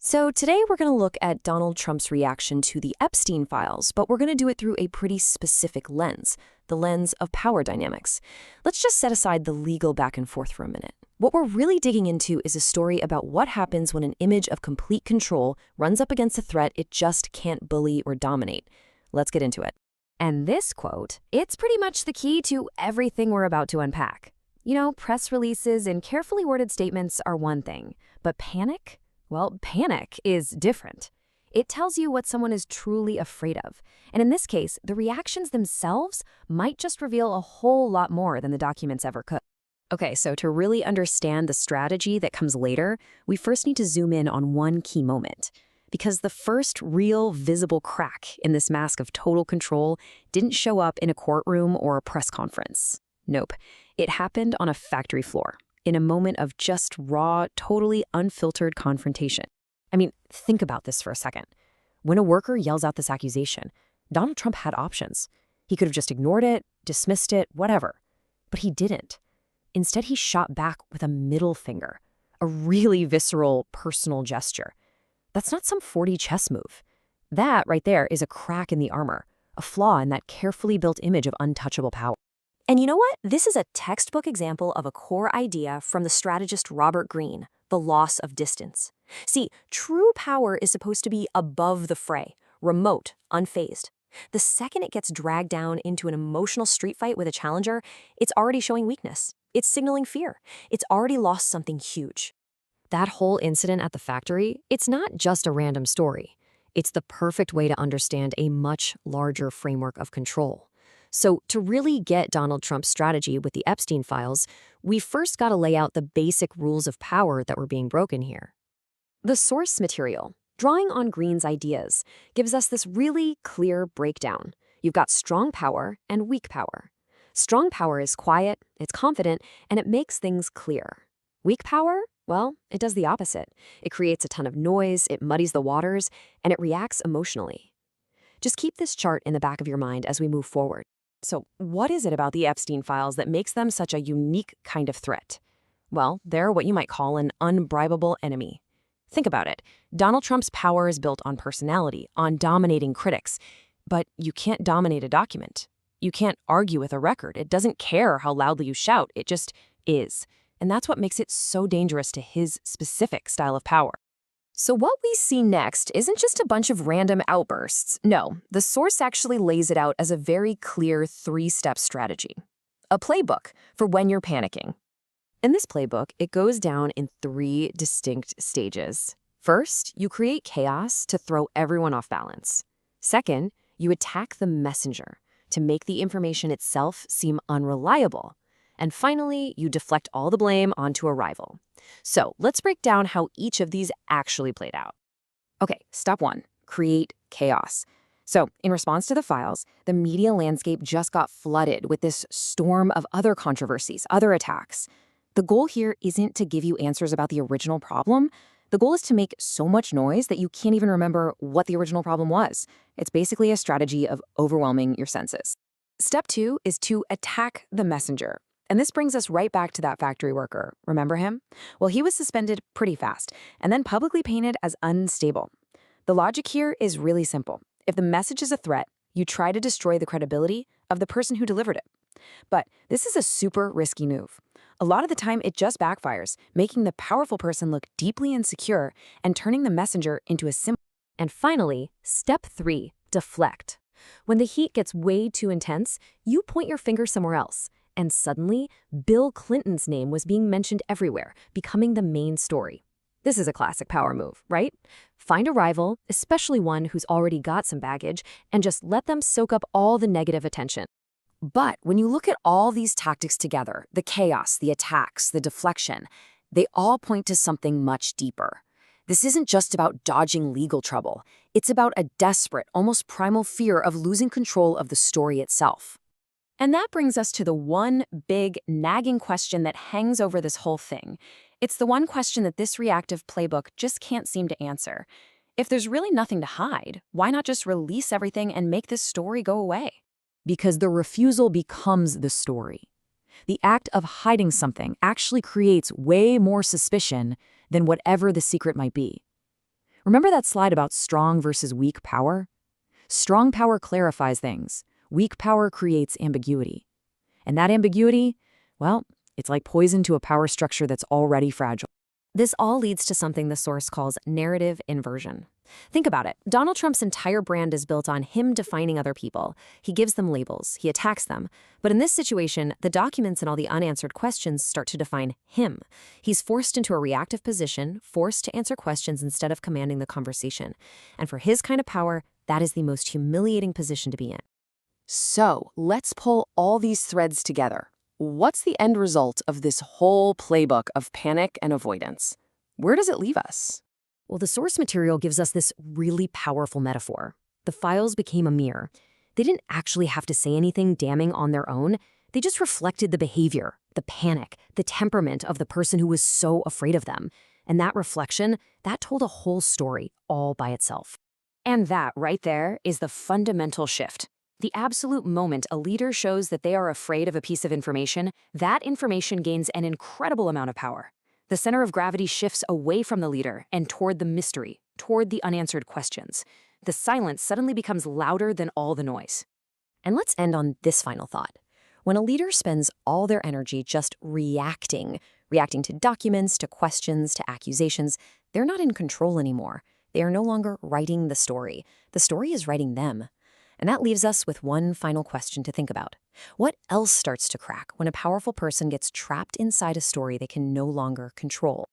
So today we're going to look at Donald Trump's reaction to the Epstein files, but we're going to do it through a pretty specific lens, the lens of power dynamics. Let's just set aside the legal back and forth for a minute. What we're really digging into is a story about what happens when an image of complete control runs up against a threat it just can't bully or dominate. Let's get into it. And this quote, it's pretty much the key to everything we're about to unpack. You know, press releases and carefully worded statements are one thing, but panic? Well, panic is different. It tells you what someone is truly afraid of. And in this case, the reactions themselves might just reveal a whole lot more than the documents ever could. Okay, so to really understand the strategy that comes later, we first need to zoom in on one key moment. Because the first real visible crack in this mask of total control didn't show up in a courtroom or a press conference. Nope, it happened on a factory floor, in a moment of just raw, totally unfiltered confrontation. I mean, think about this for a second. When a worker yells out this accusation, Donald Trump had options. He could have just ignored it, dismissed it, whatever. But he didn't. Instead, he shot back with a middle finger, a really visceral, personal gesture. That's not some 4D chess move. That right there is a crack in the armor, a flaw in that carefully built image of untouchable power. And you know what? This is a textbook example of a core idea from the strategist Robert Greene, the loss of distance. See, true power is supposed to be above the fray, remote, unfazed. The second it gets dragged down into an emotional street fight with a challenger, it's already showing weakness. It's signaling fear. It's already lost something huge. That whole incident at the factory, it's not just a random story. It's the perfect way to understand a much larger framework of control. So to really get Donald Trump's strategy with the Epstein files, we first got to lay out the basic rules of power that were being broken here. The source material, drawing on Greene's ideas, gives us this really clear breakdown. You've got strong power and weak power. Strong power is quiet, it's confident, and it makes things clear. Weak power? Well, it does the opposite. It creates a ton of noise, it muddies the waters, and it reacts emotionally. Just keep this chart in the back of your mind as we move forward. So what is it about the Epstein files that makes them such a unique kind of threat? Well, they're what you might call an unbribable enemy. Think about it. Donald Trump's power is built on personality, on dominating critics. But you can't dominate a document. You can't argue with a record. It doesn't care how loudly you shout. It just is. And that's what makes it so dangerous to his specific style of power. So what we see next isn't just a bunch of random outbursts. No, the source actually lays it out as a very clear three-step strategy. A playbook for when you're panicking. In this playbook, it goes down in three distinct stages. First, you create chaos to throw everyone off balance. Second, you attack the messenger to make the information itself seem unreliable. And finally, you deflect all the blame onto a rival. So let's break down how each of these actually played out. Okay, step one, create chaos. So in response to the files, the media landscape just got flooded with this storm of other controversies, other attacks. The goal here isn't to give you answers about the original problem. The goal is to make so much noise that you can't even remember what the original problem was. It's basically a strategy of overwhelming your senses. Step two is to attack the messenger. And this brings us right back to that factory worker. Remember him? Well, he was suspended pretty fast and then publicly painted as unstable. The logic here is really simple. If the message is a threat, you try to destroy the credibility of the person who delivered it. But this is a super risky move. A lot of the time, it just backfires, making the powerful person look deeply insecure and turning the messenger into a symbol. And finally, step three, deflect. When the heat gets way too intense, you point your finger somewhere else. And suddenly, Bill Clinton's name was being mentioned everywhere, becoming the main story. This is a classic power move, right? Find a rival, especially one who's already got some baggage, and just let them soak up all the negative attention. But when you look at all these tactics together, the chaos, the attacks, the deflection, they all point to something much deeper. This isn't just about dodging legal trouble. It's about a desperate, almost primal fear of losing control of the story itself. And that brings us to the one big, nagging question that hangs over this whole thing. It's the one question that this reactive playbook just can't seem to answer. If there's really nothing to hide, why not just release everything and make this story go away? Because the refusal becomes the story. The act of hiding something actually creates way more suspicion than whatever the secret might be. Remember that slide about strong versus weak power? Strong power clarifies things. Weak power creates ambiguity. And that ambiguity, well, it's like poison to a power structure that's already fragile. This all leads to something the source calls narrative inversion. Think about it. Donald Trump's entire brand is built on him defining other people. He gives them labels. He attacks them. But in this situation, the documents and all the unanswered questions start to define him. He's forced into a reactive position, forced to answer questions instead of commanding the conversation. And for his kind of power, that is the most humiliating position to be in. So, let's pull all these threads together. What's the end result of this whole playbook of panic and avoidance? Where does it leave us? Well, the source material gives us this really powerful metaphor. The files became a mirror. They didn't actually have to say anything damning on their own. They just reflected the behavior, the panic, the temperament of the person who was so afraid of them. And that reflection, that told a whole story all by itself. And that right there is the fundamental shift. The absolute moment a leader shows that they are afraid of a piece of information, that information gains an incredible amount of power. The center of gravity shifts away from the leader and toward the mystery, toward the unanswered questions. The silence suddenly becomes louder than all the noise. And let's end on this final thought. When a leader spends all their energy just reacting to documents, to questions, to accusations, they're not in control anymore. They are no longer writing the story. The story is writing them. And that leaves us with one final question to think about. What else starts to crack when a powerful person gets trapped inside a story they can no longer control?